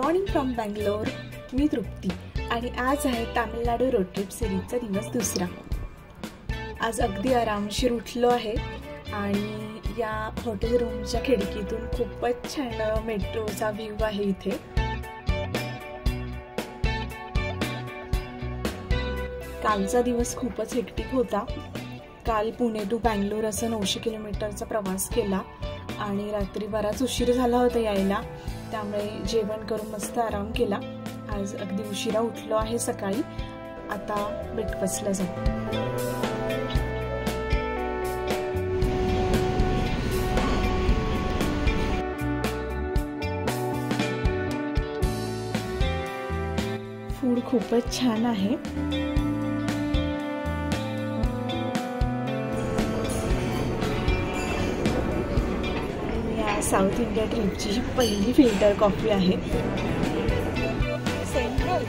Morning from Bangalore. मी तृप्ती आणि आज आहे तामिळनाडू रोड ट्रिप सिरीजचा दिवस दुसरा. आज अगदी आरामशीर उठलो आहे आणि या हॉटेल रूमच्या खिडकीतून खूपच छान मेट्रोचा व्ह्यू आहे इथे. कालचा दिवस खूपच हेक्टिक होता. काल पुणे टू बँगलोर असं 900 किलोमीटरचा प्रवास केला आणि रात्री बराच उशीर झाला होता यायला, त्यामुळे जेवण करून मस्त आराम केला. आज अगदी उशिरा उठलो आहे सकाळी. आता ब्रेकफास्टला जाऊ. फूड खूपच छान आहे. साऊथ इंडिया ट्रिपची ही पहिली फिल्टर कॉफी आहे. सेंट्रल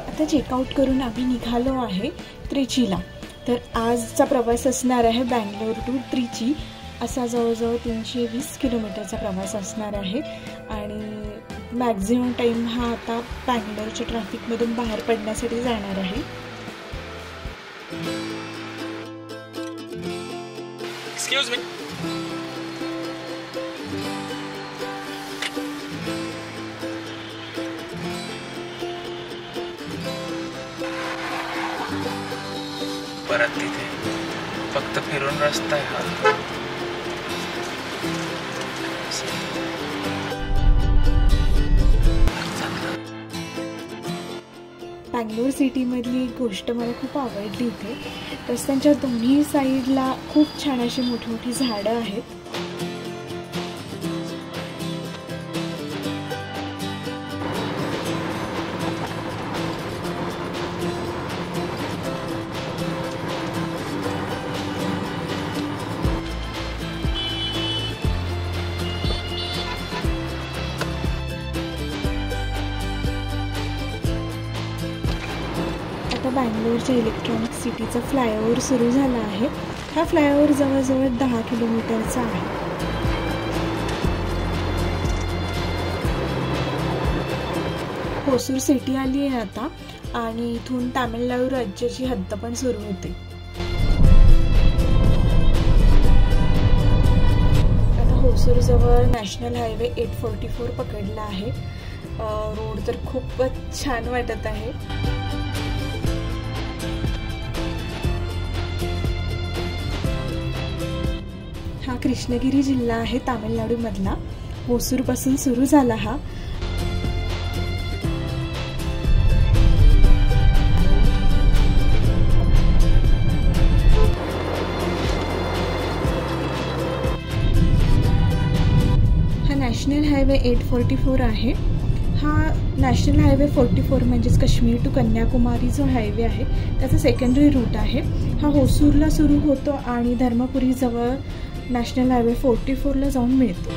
आता चेकआउट करून आम्ही निघालो आहे त्रिचीला. तर आजचा प्रवास असणार आहे बँगलोर टू त्रिची. असा जवळजवळ 320 किलोमीटरचा प्रवास असणार आहे आणि मॅक्झिमम टाइम हा आता बँगलोरच्या ट्रॅफिकमधून बाहेर पडण्यासाठी जाणार आहे. Excuse me. परत तिथे फक्त फिरून रस्ता आहे हा. बँगलोर सिटीमधली एक गोष्ट मला खूप आवडली. इथे रस्त्यांच्या दोन्ही साईडला खूप छान अशी मोठी मोठी झाडं आहेत. बँगलोरच्या इलेक्ट्रॉनिक सिटीचा फ्लायओव्हर सुरू झाला आहे. हा फ्लायओव्हर जवळजवळ 10 किलोमीटरचा आहे. होसूर सिटी आली आहे आता आणि इथून तामिळनाडू राज्याची हद्द पण सुरू होते. आता होसूर जवळ नॅशनल हायवे 844 पकडला आहे. रोड तर खूपच छान वाटत आहे. हा कृष्णगिरी जिल्हा आहे तामिळनाडू मधला. होसूर पासून सुरू झाला हा. नॅशनल हायवे 844 आहे. हा नॅशनल हायवे 44 म्हणजेच काश्मीर टू कन्याकुमारी जो हायवे आहे त्याचा सेकंडरी रूट आहे. हा होसूरला सुरू होतो आणि धर्मपुरी जवळ नॅशनल हायवे 44ला जाऊन मिळतो.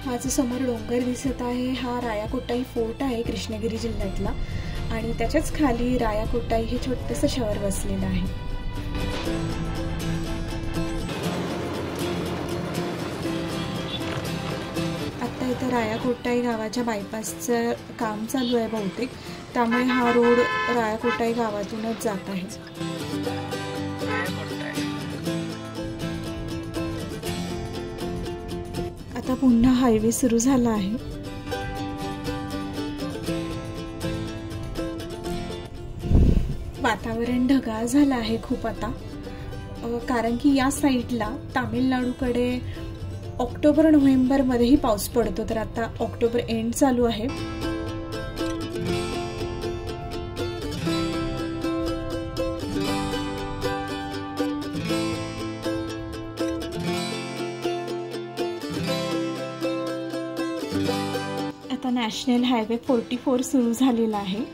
हा जो समोर डोंगर दिसत आहे हा रायाकोटाई फोर्ट आहे कृष्णगिरी जिल्ह्यातला आणि त्याच्याच खाली रायाकोटाई हे छोटंसं शहर वसलेलं आहे. इथं रायाकोटाई गावाच्या बायपासचं काम चालू आहे बहुतेक, त्यामुळे हा रोड रायाकोटाई गावातूनच जात आहे. आता पुन्हा हायवे सुरू झाला आहे. वातावरण ढगाळ झालं आहे खूप आता, कारण की या साईडला तामिळनाडूकडे ऑक्टोबर नोव्हेंबर मध्येही पाऊस पडतो. तर आता ऑक्टोबर एंड चालू आहे. आता नॅशनल हायवे 44 सुरू झालेला आहे.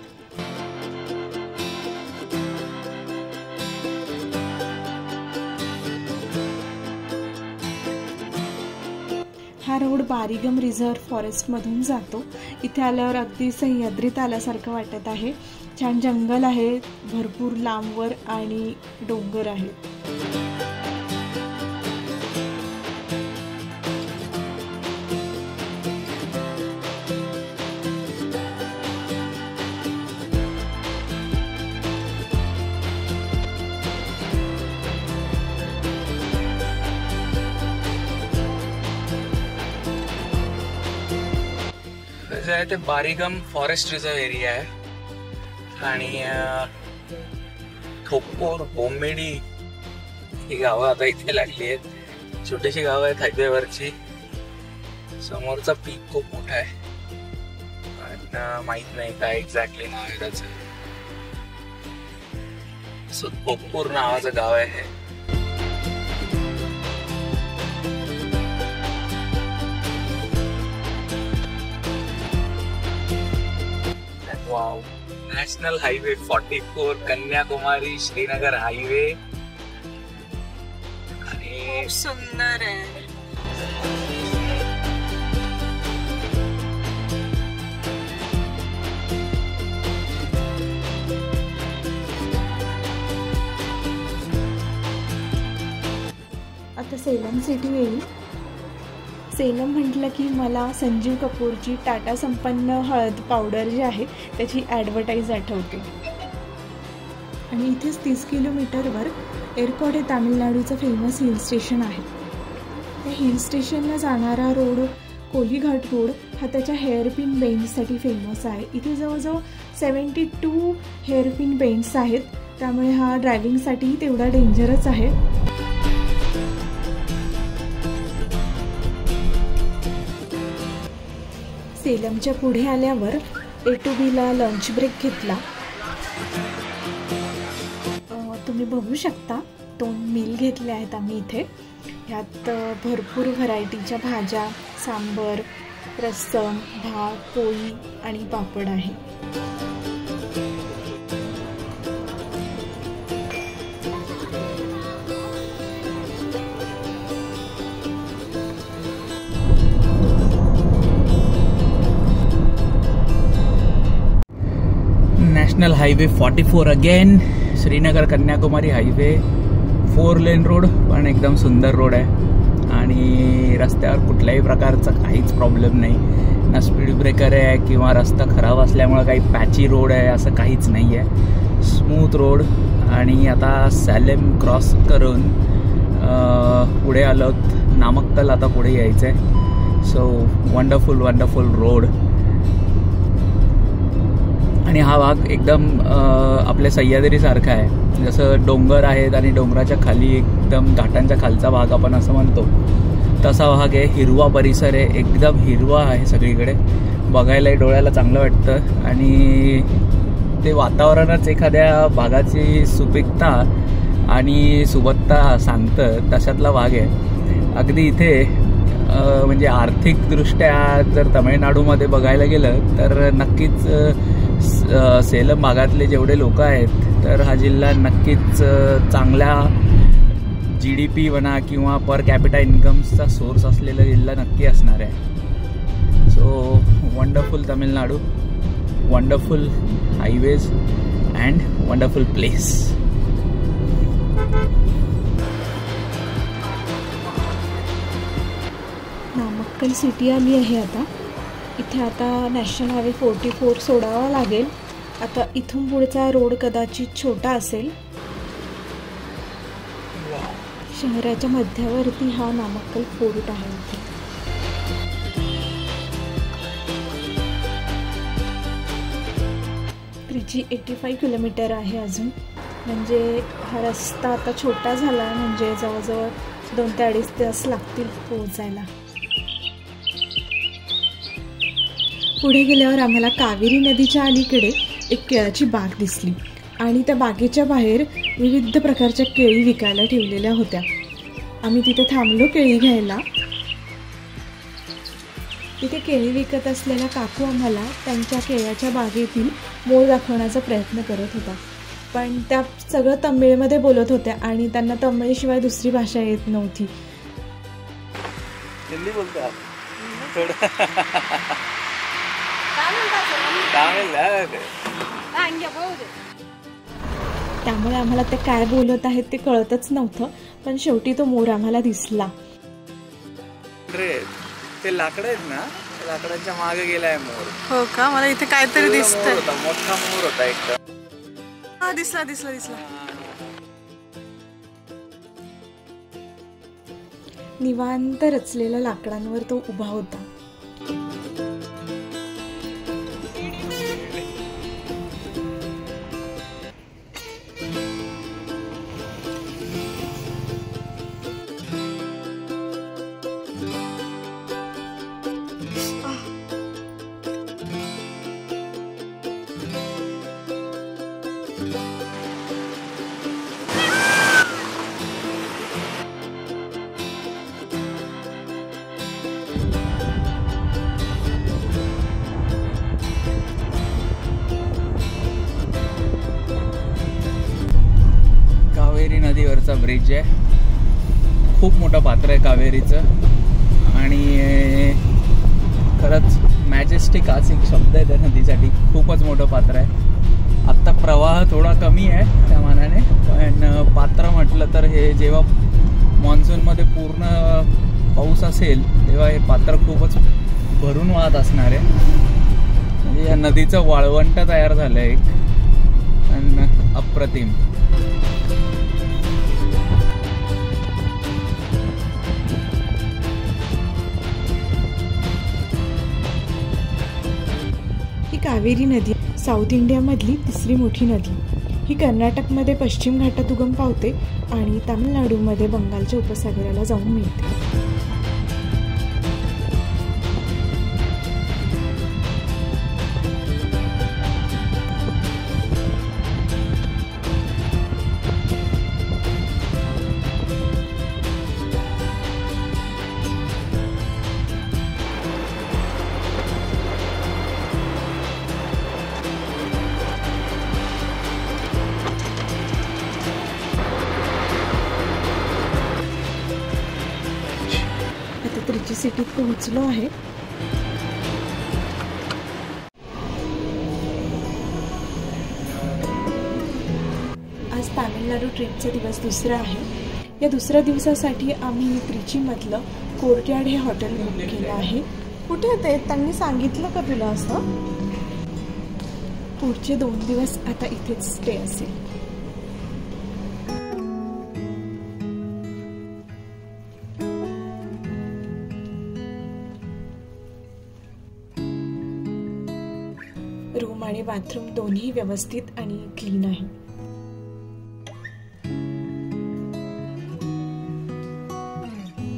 हा रोड बारीगम रिझर्व्ह फॉरेस्टमधून जातो. इथे आल्यावर अगदी सह्याद्रीत आल्यासारखं वाटत आहे. छान जंगल आहे, भरपूर लांबवर आणि डोंगर आहे. ते बारीगम फॉरेस्ट रिझर्व एरिया आहे आणि ठोकोर, बोंबेडी ही गावं आता इथे लागली आहेत. छोटीशी गावं आहेत हायवेवरची. समोरचा पीक खूप मोठा आहे आणि माहित नाही काय एक्झॅक्टली नाव आहे त्याचं. ठोकोर नावाचं गाव आहे. Wow, national highway 44 Kanyakumari Srinagar highway आणि सुंदर आहे. आता सेलम सिटी येईल. सेलम म्हटलं की मला संजीव कपूरची टाटा संपन्न हळद पावडर जी आहे त्याची ॲडव्हर्टाईज आठवते. आणि इथेच 30 किलोमीटरवर एरकॉड हे तामिळनाडूचं फेमस हिल स्टेशन आहे. त्या हिल स्टेशनला जाणारा रोड कोलीघाट रोड हा त्याच्या हेअरपिन बेंड्ससाठी फेमस आहे. इथे जवळजवळ 72 हेअरपिन बेंड्स आहेत, त्यामुळे हा ड्रायव्हिंगसाठी तेवढा डेंजरच आहे. सेलमच्या पुढे आल्यावर A2Bला लंच ब्रेक घेतला. तुम्ही बघू शकता 2 मील घेतले आहेत आम्ही इथे. ह्यात भरपूर व्हरायटीच्या भाज्या, सांबर, रस्सम, भात, पोळी आणि पापड आहे. National highway 44 again, Srinagar Kanyakumari highway. 4 lane road, पण एकदम सुंदर रोड आहे आणि रस्त्यावर कुठल्याही प्रकारचा काहीच प्रॉब्लेम नाही. ना स्पीड ब्रेकर आहे किंवा रस्ता खराब असल्यामुळे काही पॅची रोड आहे असं काहीच नाही आहे. Smooth road. आणि आता सॅलेम क्रॉस करून पुढे आलोत. नामक्कल आता पुढे यायचं आहे. So wonderful wonderful road. आणि हा भाग एकदम आपल्या सह्याद्रीसारखा आहे. जसं डोंगर आहेत आणि डोंगराच्या खाली एकदम घाटांच्या खालचा भाग आपण असं म्हणतो तसा भाग आहे. हिरवा परिसर आहे, एकदम हिरवा आहे सगळीकडे. बघायलाही डोळ्याला चांगलं वाटतं आणि ते वातावरणच एखाद्या भागाची सुपीकता आणि सुबत्ता सांगतं तशातला भाग आहे. अगदी इथे म्हणजे आर्थिकदृष्ट्या जर तामिळनाडूमध्ये बघायला गेलं तर नक्कीच सेलम भागातले जेवढे लोक आहेत तर हा जिल्हा नक्कीच चांगल्या GDP म्हणा किंवा पर कॅपिटा इन्कमचा सोर्स असलेला जिल्हा नक्की असणार आहे. So wonderful Tamil Nadu, wonderful highways and wonderful place. Namakkal city आली आहे आता. इथे आता नॅशनल हायवे 44 सोडावा लागेल. आता इथून पुढचा रोड कदाचित छोटा असेल. शहराच्या मध्यावरती हा नामक्कल फोर्ट आहे. इथे 385 किलोमीटर आहे अजून. म्हणजे हा रस्ता आता छोटा झाला, म्हणजे जवळजवळ 2 ते 2.5 तास लागतील पोहोचायला. पुढे गेल्यावर आम्हाला कावेरी नदीच्या अलीकडे एक केळाची बाग दिसली आणि त्या बागेच्या बाहेर विविध प्रकारच्या केळी विकायला ठेवलेल्या होत्या. आम्ही तिथे थांबलो केळी घ्यायला. तिथे केळी विकत असलेला काकू आम्हाला त्यांच्या केळ्याच्या बागेतील मोल दाखवण्याचा प्रयत्न करत होता, पण त्या सगळं तमिळमध्ये बोलत होत्या आणि त्यांना तमिळशिवाय दुसरी भाषा येत नव्हती. हिंदी बोलते आप? थोडं त्यामुळे आम्हाला ते काय बोलत आहेत ते कळतच नव्हतं, पण शेवटी तो मोर आम्हाला दिसला. ते लाकड आहेत ना, लाकडांच्या मागे गेलाय मोर. हो का? मला इथे काहीतरी दिसतंय. मोठा मोर होता एकदम. हा दिसला दिसला दिसला. निवांत रचलेल्या लाकडांवर तो उभा होता. कावेरी नदीवरचा ब्रिज आहे. खूप मोठं पात्र आहे कावेरीचं आणि खरंच मॅजेस्टिक हाच एक शब्द आहे त्या नदीसाठी. खूपच मोठं पात्र आहे. आत्ता प्रवाह थोडा कमी आहे त्या मानाने, पण पात्र म्हटलं तर हे जेव्हा मान्सूनमध्ये पूर्ण पाऊस असेल तेव्हा हे पात्र खूपच भरून वाहत असणार आहे. म्हणजे या नदीचं वाळवंट तयार झालं आहे एक, आणि अप्रतिम. ही कावेरी नदी साऊथ इंडियामधली तिसरी मोठी नदी. ही कर्नाटकमध्ये पश्चिम घाटात उगम पावते आणि तामिळनाडूमध्ये बंगालच्या उपसागराला जाऊन मिळते. त्रिची सिटीत पोहोचलो आहे. आज तामिळनाडू ट्रिपचा दिवस दुसरा आहे. या दुसऱ्या दिवसासाठी आम्ही त्रिचीमधलं कोर्टयार्ड हे हॉटेल बुक केलं आहे. कुठे ते त्यांनी सांगितलं का तुला? असं पुढचे 2 दिवस आता इथेच स्टे असेल. रूम आणि बाथरूम दोन्ही व्यवस्थित आणि क्लीन आहे.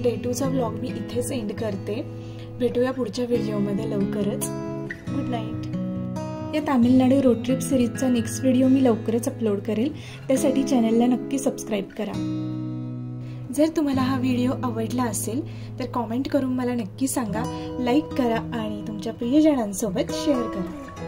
डे 2चा व्लॉग मी इथेच एंड करते. भेटूया पुढच्या व्हिडिओमध्ये लवकरच. Good night. या तामिळनाडू रोड ट्रिप सिरीजचा नेक्स्ट व्हिडिओ मी लवकरच अपलोड करेल. त्यासाठी चॅनलला नक्की सबस्क्राईब करा. जर तुम्हाला हा व्हिडिओ आवडला असेल तर कॉमेंट करून मला नक्की सांगा, लाईक करा आणि तुमच्या प्रियजनांसोबत शेअर करा.